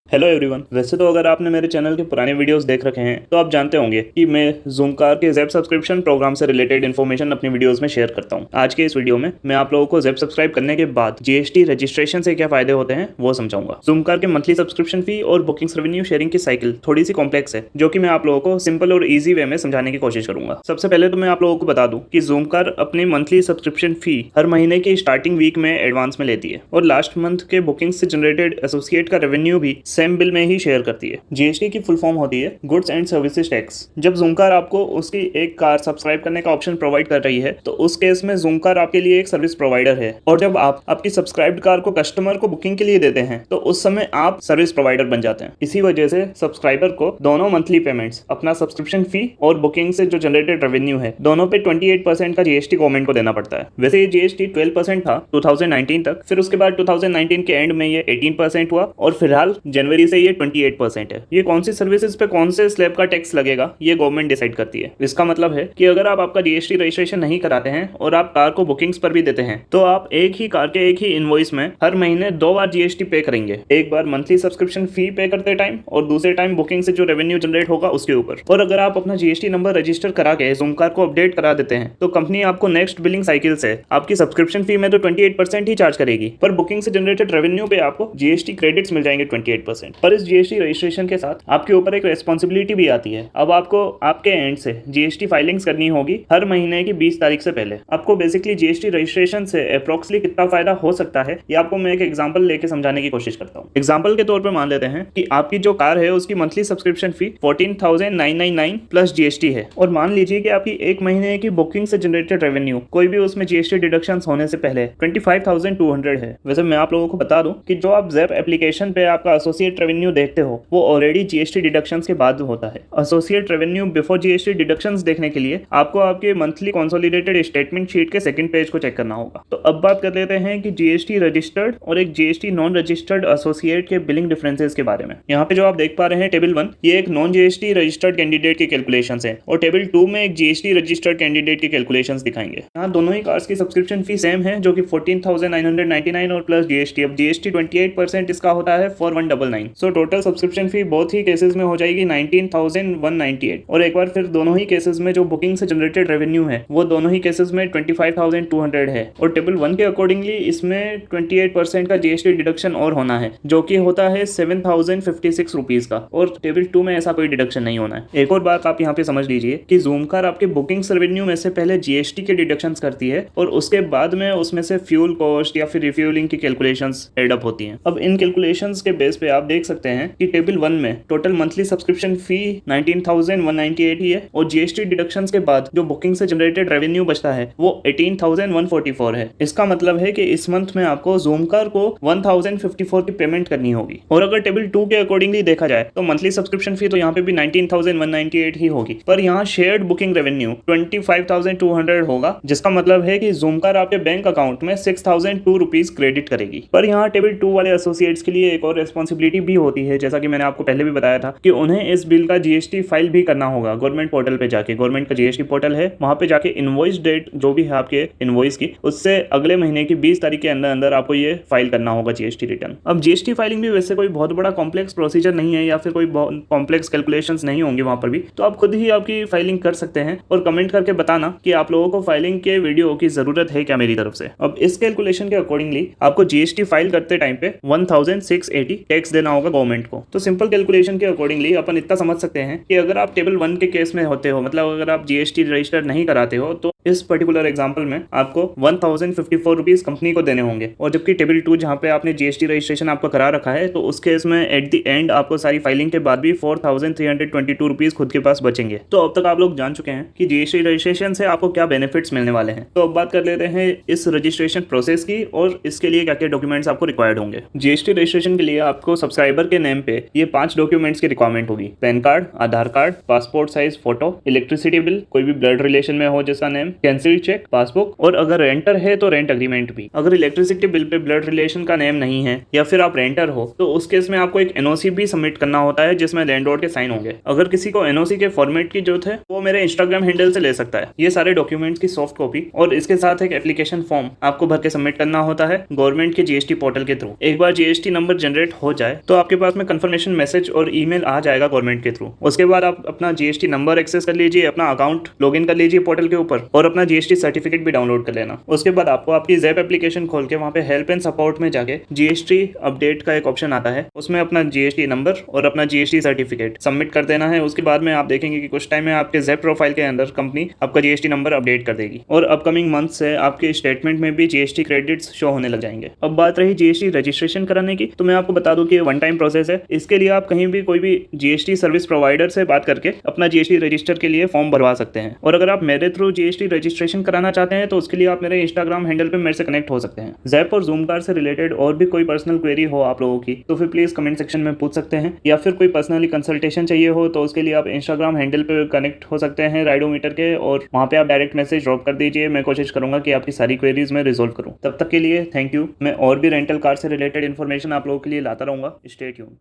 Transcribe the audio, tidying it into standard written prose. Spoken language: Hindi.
Hello everyone. वैसे तो अगर आपने मेरे चैनल के पुराने वीडियोस देख रखे हैं तो आप जानते होंगे कि मैं ज़ूमकार के ज़ेप सब्सक्रिप्शन प्रोग्राम से रिलेटेड इन्फॉर्मेशन अपनी वीडियोस में शेयर करता हूं। आज के इस वीडियो में मैं आप लोगों को ज़ेप सब्सक्राइब करने के बाद जीएसटी रजिस्ट्रेशन से क्या फायदे होते हैं वो समझाऊंगा। ज़ूमकार के मंथली सब्सक्रिप्शन फी और बुकिंग्स रेवेन्यू शेयरिंग की साइकिल थोड़ी सी कॉम्प्लेक्स है, जो कि मैं आप लोगों को सिंपल और ईजी वे में समझाने की कोशिश करूंगा। सबसे पहले तो मैं आप लोगों को बता दूं कि ज़ूमकार अपनी मंथली सब्सक्रिप्शन फी हर महीने की स्टार्टिंग वीक में एडवांस में लेती है और लास्ट मंथ के बुकिंग से जनरेटेड एसोसिएट का रेवेन्यू भी सेम बिल में ही शेयर करती है। जीएसटी की फुल फॉर्म होती है गुड्स एंड सर्विसेज टैक्स। जब ज़ूमकार आपको उसकी एक कार सब्सक्राइब करने का ऑप्शन प्रोवाइड कर रही है तो उस केस में ज़ूमकार आपके लिए एक सर्विस प्रोवाइडर है, और जब आप आपकी सब्सक्राइब्ड कार को कस्टमर को बुकिंग के लिए देते हैं तो उस समय आप सर्विस प्रोवाइडर बन जाते हैं। इसी वजह से सब्सक्राइबर को दोनों मंथली पेमेंट्स, अपना सब्सक्रिप्शन फी और बुकिंग से जो जनरेटेड रेवेन्यू है, दोनों पे 28% का जीएसटी गवर्नमेंट को देना पड़ता है। वैसे ये जीएसटी 12% था 2019 तक, फिर उसके बाद 2019 के एंड में ये 18% हुआ और फिलहाल जनवरी से ये 28% है। ये कौन सी सर्विसेज पे कौन से स्लैब का टैक्स लगेगा ये गवर्नमेंट डिसाइड करती है। इसका मतलब है कि अगर आप आपका जीएसटी रजिस्ट्रेशन नहीं कराते हैं और आप कार को बुकिंग्स पर भी देते हैं तो आप एक ही कार के एक ही इनवॉइस में हर महीने 2 बार जीएसटी पे करेंगे, एक बार मंथली सब्सक्रिप्शन फी पे करते टाइम और दूसरे टाइम बुकिंग से जो रेवेन्यू जनरेट होगा उसके ऊपर। और अगर आप अपना जीएसटी नंबर रजिस्टर करा के ज़ूमकार को अपडेट करा देते हैं तो कंपनी आपको नेक्स्ट बिलिंग साइकिल से आपकी सब्सक्रिप्शन फी में तो 28% ही चार्ज करेगी, पर बुकिंग से जनरेटेड रेवेन्यू पे आपको जीएसटी क्रेडिट्स मिल जाएंगे 28%। पर इस जीएसटी रजिस्ट्रेशन के साथ आपके ऊपर एक रेस्पॉन्सिबिलिटी भी आती है। अब आपको आपके एंड से जीएसटी फाइलिंग्स करनी होगी हर महीने की 20 तारीख से पहले। आपको बेसिकली जीएसटी रजिस्ट्रेशन से अप्रोक्सिमेटली कितना फायदा हो सकता है ये आपको मैं एक एग्जांपल लेके समझाने की कोशिश करता हूँ। एग्जांपल के तौर पर मान लेते हैं कि आपकी जो कार है उसकी मंथली सब्सक्रिप्शन फी 14,999 प्लस जीएसटी है, और मान लीजिए कि आपकी एक महीने की बुकिंग से जनरेटेड रेवेन्यू कोई भी उसमें जीएसटी डिडक्शन होने से पहले 25,200 है। वैसे मैं आप लोगों को बता दूं कि जो आप ज़ेप एप्लीकेशन पे आपका एसोसिएट रेवेन्यू देखते हो वो ऑलरेडी जीएसटी डिडक्शंस के बाद होता है। Associate revenue before GST deductions देखने के लिए आपको आपके मंथली कंसोलिडेटेड स्टेटमेंट शीट के सेकंड पेज को चेक करना होगा। तो अब बात कर लेते हैं कि जीएसटी रजिस्टर्ड और एक जीएसटी नॉन रजिस्टर्ड एसोसिएट के बिलिंग डिफरेंसेस के बारे में। यहाँ पे जो आप देख पा रहे हैं टेबल 1, ये एक नॉन जीएसटी रजिस्टर्ड कैंडिडेट की कैलकुलेशंस है, और टेबल 2 में एक जीएसटी रजिस्टर्ड कैंडिडेट की कैलकुलेशंस दिखाएंगे। यहाँ दोनों ही कार्स की सब्सक्रिप्शन फी सेम है जो कि 14,999 और प्लस जीएसटी। अब जीएसटी 28% इसका होता है 4,199। सो टोटल सब्सक्रिप्शन फी बोथ ही केसेस में हो जाएगी 19,198, और एक बार फिर दोनों ही केसेस में जो बुकिंग से जनरेटेड रेवेन्यू है वो दोनों ही केसेस में 25,200 है। और टेबल 1 के अकॉर्डिंगली इसमें 28% का जीएसटी डिडक्शन और होना है जो कि होता है 7,056 रुपीज का, और टेबल 2 में ऐसा कोई डिडक्शन नहीं होना है। एक और बात आप यहाँ पे समझ लीजिए कि ज़ूमकार आपके बुकिंग्स रेवेन्यू में से पहले जीएसटी के डिडक्शंस करती है और उसके बाद में उसमें से फ्यूल कॉस्ट या फिर रिफ्यूलिंग की कैलकुलेशंस एड अप होती हैं। अब इन कैलकुलेशंस के बेस पे आप देख सकते हैं कि टेबल 1 में टोटल मंथली सब्सक्रिप्शन फी 19,198 ही है, और जीएसटी डिडक्शंस के बाद जो बुकिंग से जनरेटेड रेवेन्यू बचता है वो 18,144 है। इसका मतलब है कि इस मंथ में आपको ज़ूमकार को 1,054 की पेमेंट करनी होगी। और अगर टेबल 2 के अकॉर्डिंगली देखा जाए तो मंथली सब्सक्रिप्शन फी तो यहाँ पे भी 19,198 ही होगी, पर यहाँ शेयर्ड बुकिंग रेवेन्यू 25,200 होगा, जिसका मतलब है कि ज़ूमकार आपके बैंक अकाउंट में 6,002 रुपीज क्रेडिट करेगी। पर यहाँ टेबल 2 वाले एसोसिएट्स के लिए एक और रेस्पॉन्सिबिलिटी भी होती है, जैसा कि मैंने आपको पहले भी बताया था कि उन्हें इस बिल का जीएसटी फाइल भी करना होगा गवर्नमेंट पोर्टल पे जाके। गवर्नमेंट का जीएसटी पोर्टल है, वहां पे जाके इनवॉइस डेट जो भी है आपके इनवॉइस की, उससे अगले महीने की 20 तारीख के अंदर अंदर आपको ये फाइल करना होगा जीएसटी रिटर्न। अब जीएसटी फाइलिंग भी वैसे कोई बहुत बड़ा कॉम्प्लेक्स प्रोसीजर नहीं है या फिर कोई बहुत कॉम्प्लेक्स कैलकुलेशंस नहीं होंगे वहां पर भी, तो आप खुद ही आपकी फाइलिंग कर सकते हैं और कमेंट करके बताना कि आप लोगों को फाइलिंग के वीडियो की जरूरत है क्या मेरी तरफ से। अब इस कैलकुलेशन के अकॉर्डिंगली आपको जीएसटी फाइल करते टाइम पे 1,680 टैक्स देना होगा गवर्नमेंट को। तो सिंपल कैलकुलेशन के अकॉर्डिंगली अपन इतना समझ सकते हैं कि अगर आप टेबल 1 के केस में होते हो, मतलब अगर आप जीएसटी रजिस्टर नहीं कराते हो, तो इस पर्टिकुलर एग्जांपल में आपको 1,054 रुपीज कंपनी को देने होंगे, और जबकि टेबल 2 जहां पे आपने जीएसटी रजिस्ट्रेशन आपका करा रखा है तो उस केस में एट द एंड आपको सारी फाइलिंग के बाद भी 4,322 रुपीज खुद के पास बचेंगे। तो अब तक आप लोग जान चुके हैं कि जीएसटी रजिस्ट्रेशन से आपको क्या बेनिफिट्स मिलने वाले हैं। तो अब बात कर लेते हैं इस रजिस्ट्रेशन प्रोसेस की और इसके लिए क्या क्या डॉक्यूमेंट्स आपको रिक्वायर्ड होंगे। जीएसटी रजिस्ट्रेशन के लिए आपको सब्सक्राइबर के नेम पे ये 5 डॉक्यूमेंट्स की रिक्वायरमेंट होगी। PAN card, Aadhaar card, passport size photo, electricity bill, कोई भी ब्लड रिलेशन में हो जिसका name, PAN, cancel cheque, passbook और अगर रेंटर है तो रेंट एग्रीमेंट भी। अगर इलेक्ट्रिसिटी बिल पे ब्लड रिलेशन का नेम नहीं है या फिर आप रेंटर हो तो उस केस में आपको एक एनओसी भी सबमिट करना होता है जिसमें लैंडलॉर्ड के साइन होंगे। अगर किसी को एनओसी के फॉर्मेट की जरूरत है वो मेरे इंस्टाग्राम हैंडल से ले सकता है। ये सारे डॉक्यूमेंट्स की सॉफ्ट कॉपी और इसके साथ एक एप्लीकेशन फॉर्म आपको भर के सबमिट करना होता है गवर्नमेंट के जीएसटी पोर्टल के थ्रू। एक बार जीएसटी नंबर जनरेट हो जाए तो आपके पास में कंफर्मेशन मैसेज और ईमेल आ जाएगा गवर्नमेंट के थ्रू। उसके बाद आप अपना जीएसटी नंबर एक्सेस कर लीजिए, अपना अकाउंट लॉगिन कर लीजिए पोर्टल के ऊपर और अपना जीएसटी सर्टिफिकेट भी डाउनलोड कर लेना। उसके बाद आपको आपकी ज़ैप एप्लीकेशन खोल के वहाँ पे हेल्प एंड सपोर्ट में जाके जीएसटी अपडेट का एक ऑप्शन आता है, उसमें अपना जीएसटी नंबर और अपना जीएसटी सर्टिफिकेट सबमिट कर देना है। उसके बाद में आप देखेंगे कि कुछ टाइम में आपके ज़ैप प्रोफाइल के अंदर कंपनी आपका जीएसटी नंबर अपडेट कर देगी और अपकमिंग मंथ से आपके स्टेटमेंट में भी जीएसटी क्रेडिट्स शो होने लग जाएंगे। अब बात रही जीएसटी रजिस्ट्रेशन कराने की, तो मैं आपको बता दूं कि ये वन टाइम प्रोसेस है। इसके लिए आप कहीं भी कोई भी जीएसटी सर्विस प्रोवाइडर से बात करके अपना जीएसटी रजिस्टर के लिए फॉर्म भरवा सकते हैं। और अगर आप मेरे थ्रू जीएसटी रजिस्ट्रेशन कराना चाहते हैं तो उसके लिए आप मेरे इंस्टाग्राम हैंडल पे मेरे से कनेक्ट हो सकते हैं। ज़ैप और ज़ूमकार से रिलेटेड और भी कोई पर्सनल क्वेरी हो आप लोगों की तो फिर प्लीज कमेंट सेक्शन में पूछ सकते हैं, या फिर कोई पर्सनली कंसल्टेशन चाहिए हो तो उसके लिए आप इंस्टाग्राम हैंडल पे कनेक्ट हो सकते हैं राइडोमीटर के, और वहाँ पे आप डायरेक्ट मैसेज ड्रॉप कर दीजिए। मैं कोशिश करूंगा कि आपकी सारी क्वेरीज में रिजोल्व करूँ। तब तक के लिए थैंक यू। मैं और भी रेंटल कार से रिलेटेड इन्फॉर्मेशन आप लोगों के लिए लाता रहूंगा। Stay tuned.